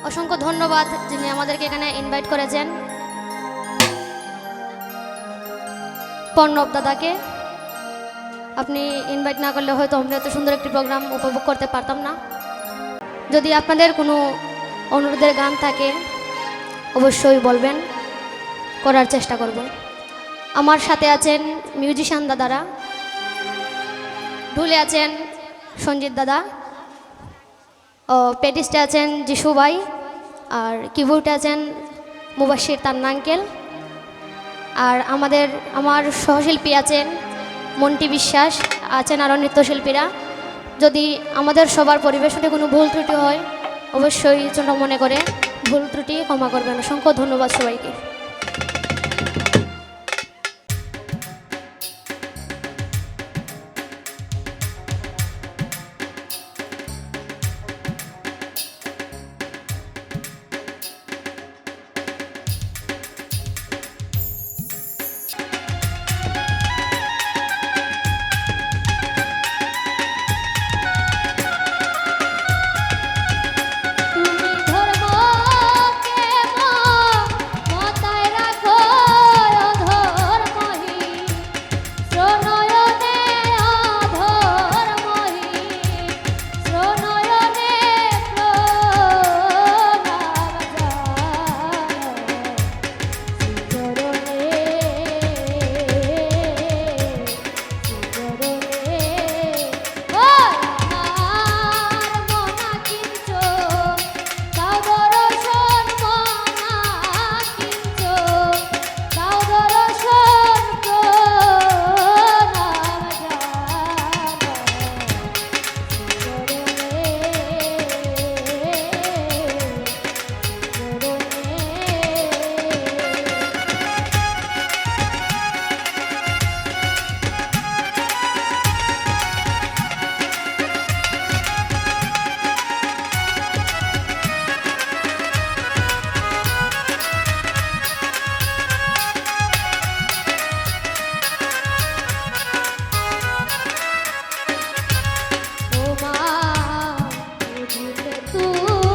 অসংখ্য ধন্যবাদ যিনি আমাদেরকে এখানে ইনভাইট করেছেন, পর্ণব দাদাকে। আপনি ইনভাইট না করলে হয়তো আমরা এত সুন্দর একটি প্রোগ্রাম উপভোগ করতে পারতাম না। যদি আপনাদের কোনো অনুরোধের গান থাকে অবশ্যই বলবেন, করার চেষ্টা করব। আমার সাথে আছেন মিউজিশিয়ান দাদারা, ঢুলে আছেন সঞ্জিত দাদা, ও পেটিস্টে আছেন যিশু ভাই, আর কিবোর্ডে আছেন মুবাশির তান্না আঙ্কেল, আর আমার সহশিল্পী আছেন মন্টি বিশ্বাস, আছেন আরও নৃত্যশিল্পীরা। যদি আমাদের সবার পরিবেশনে কোনো ভুল ত্রুটি হয় অবশ্যই জন্য মনে করে ভুল ত্রুটি ক্ষমা করবেন। অসংখ্য ধন্যবাদ সবাইকে। तू